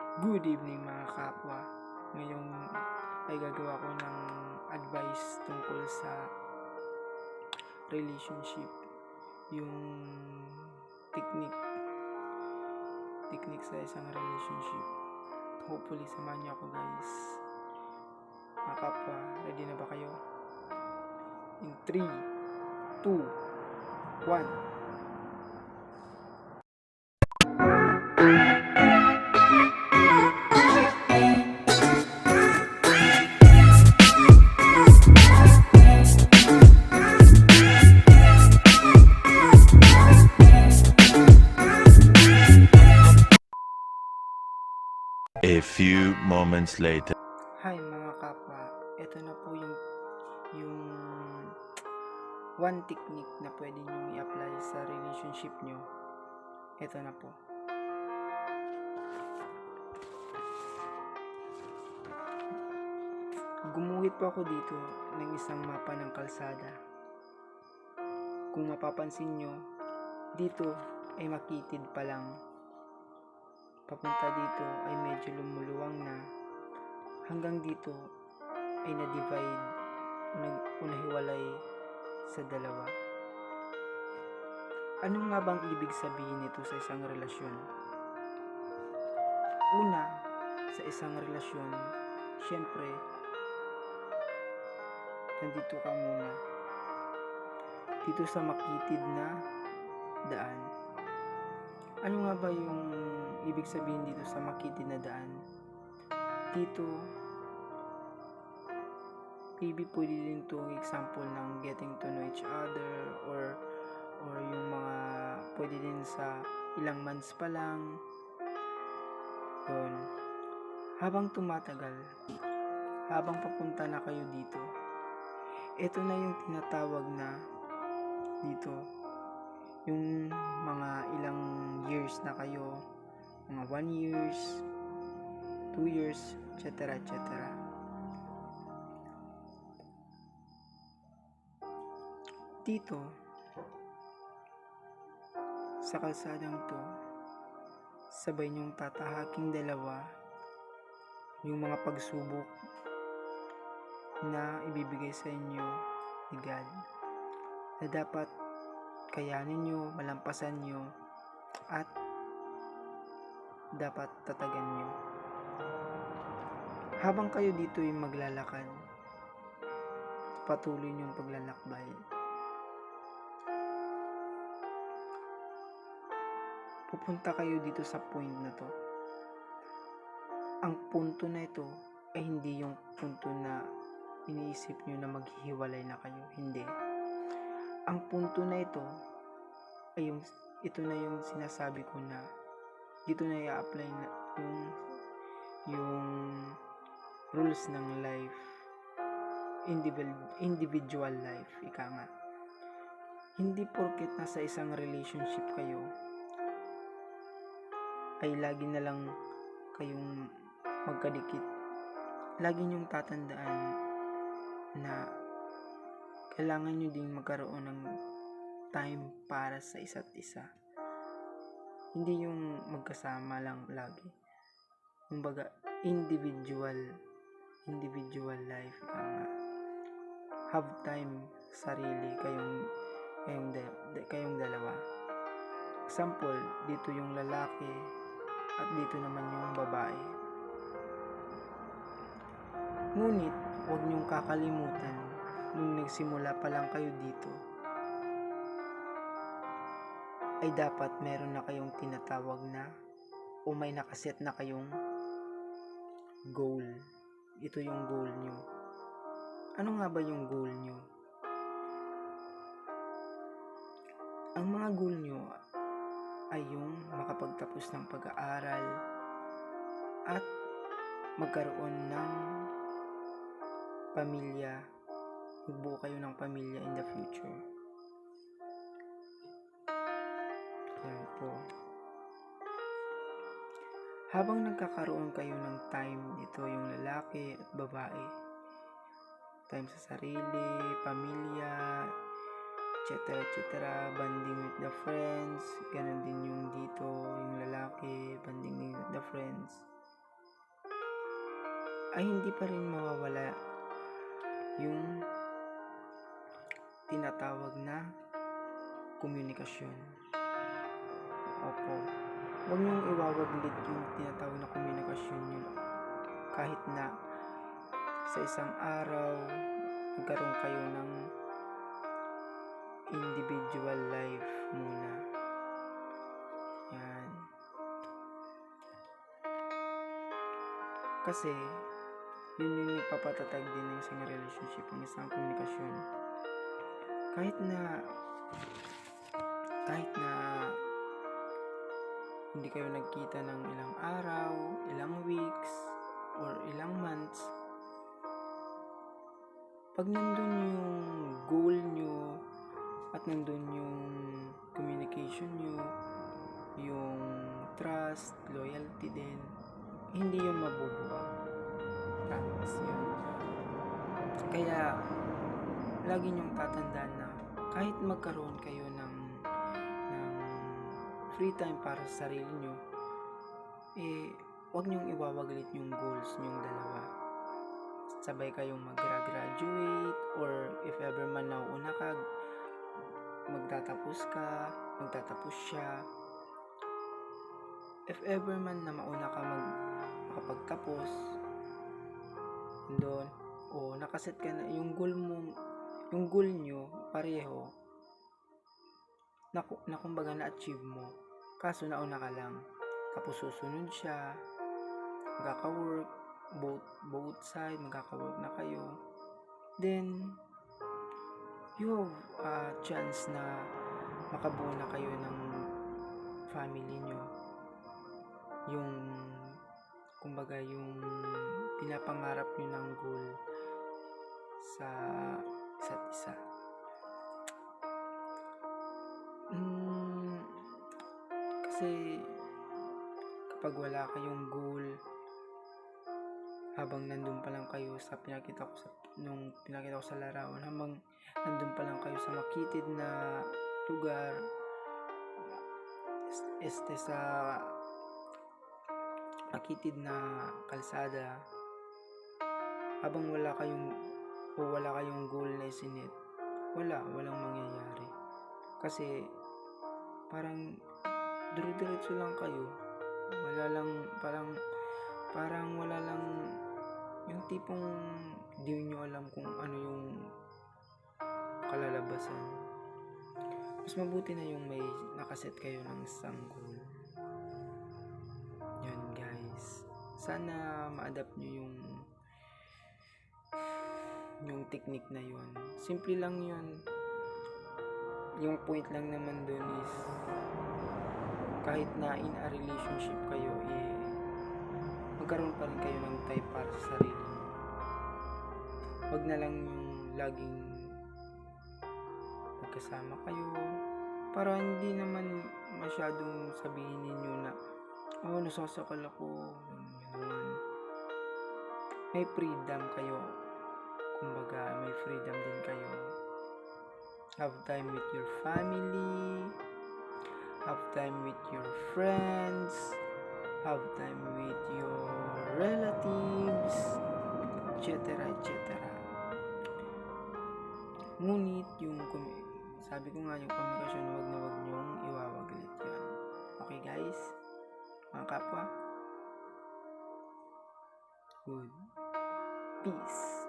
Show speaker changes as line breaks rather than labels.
Good evening mga kapwa. Ngayon ay gagawa ko ng advice tungkol sa relationship. Yung technique sa isang relationship. Hopefully samahan niyo ako guys. Mga kapwa, ready na ba kayo? In 3, 2, 1.
A few moments later.
Hi mga kapwa, ito na po yung one technique na pwede nyo i-apply sa relationship nyo. Ito na po. Gumuhit po ako dito ng isang mapa ng kalsada. Kung mapapansin nyo, dito ay makitid pa lang. Papunta dito ay medyo lumuluwang na. Hanggang dito ay na-divide o nahiwalay sa dalawa. Ano nga bang ibig sabihin nito sa isang relasyon? Una, sa isang relasyon, syempre, nandito ka muna. Dito sa makitid na daan. Ano nga ba yung ibig sabihin dito sa makitid na daan? Dito, maybe pwede din itong example ng getting to know each other or yung mga pwede din sa ilang months pa lang. Yun. Habang tumatagal, habang papunta na kayo dito, ito na yung tinatawag na dito, yung mga ilang years na kayo, mga 1 years, 2 years, etc. etc. Dito, sa kalsadang to, sabay niyong tatahaking dalawa yung mga pagsubok na ibibigay sa inyo ni God na dapat kayanin nyo, malampasan nyo, at dapat tatagan nyo. Habang kayo dito yung maglalakad, patuloy nyong paglalakbay. Pupunta kayo dito sa point na to. Ang punto na ito ay hindi yung punto na iniisip nyo na maghihiwalay na kayo. Hindi. Ang punto na ito ay ito na yung sinasabi ko na dito na i-apply na yung rules ng life, individual life, ika nga. Hindi porket nasa isang relationship kayo ay lagi na lang kayong magkadikit. Lagi niyong tatandaan na kailangan nyo din magkaroon ng time para sa isa't isa. Hindi yung magkasama lang lagi. Kumbaga, individual life ka nga. Have time sarili kayong dalawa. Example, dito yung lalaki at dito naman yung babae. Ngunit, huwag niyong kakalimutan nung nagsimula pa lang kayo dito ay dapat meron na kayong tinatawag na o may nakaset na kayong goal. Ito yung goal nyo. Ano nga ba yung goal nyo? Ang mga goal nyo ay yung makapagtapos ng pag-aaral at magkaroon ng pamilya, magbuo kayo ng pamilya in the future. Yan po. Habang nagkakaroon kayo ng time, ito yung lalaki at babae, time sa sarili, pamilya, etc. Banding with the friends, ganun din yung dito, yung lalaki, banding with the friends. ay hindi pa rin mawawala yung tinatawag na komunikasyon. Opo, huwag niyong iwawaglit yung tinatawag na komunikasyon niyo. Kahit na sa isang araw, nagkaroon kayo ng individual life muna. Yan. Kasi, yun yung nagpapatatag din ng isang relationship, ng isang komunikasyon. Kahit na hindi kayo nagkita ng ilang araw, ilang weeks, or ilang months, pag nandun yung goal nyo at nandun yung communication nyo, yung trust, loyalty din, hindi yun mabubuwag. Promise yun. Kaya lagi nyong tatandaan na kahit magkaroon kayo ng free time para sa sarili nyo, huwag nyong iwawaglit yung goals nyong dalawa. Sabay kayong mag-graduate, or if ever man nauuna ka, magtatapos siya. If ever man na mauna ka makapagtapos doon, o nakaset ka na yung goal nyo pareho, na kumbaga na-achieve mo, kaso nauna ka lang, tapos susunod siya, magkaka-work, both side, magkaka-work na kayo, then you have a chance na makabuo na kayo ng family nyo, yung kumbaga yung pinapangarap nyo ng goal sa isa't isa. Kasi kapag wala kayong goal, habang nandun pa lang kayo sa pinakita ko sa larawan, habang nandun pa lang kayo sa makitid na lugar, sa makitid na kalsada, habang wala kayong goal na isinit, walang mangyayari. Kasi parang dire-diretso lang kayo, parang wala lang, yung tipong di nyo alam kung ano yung kalalabasan. Mas mabuti na yung may nakaset kayo ng isang goal. Yan guys, sana ma-adapt nyo yung technique na yun. Simple lang yun. Yung point lang naman dun is, kahit na in a relationship kayo, magkaroon pa rin kayo ng time para sa sarili nyo. Wag na lang yung laging magkasama kayo, para hindi naman masyadong sabihin ninyo na nasasakal ako, gano'n. May freedom kayo, kumbaga may freedom din kayo. Have time with your family, have time with your friends, have time with your relatives, etc. Ngunit sabi ko nga, yung komunikasyon, wag nyong iwawaglit yan. Okay guys, mga kapwa, good, peace.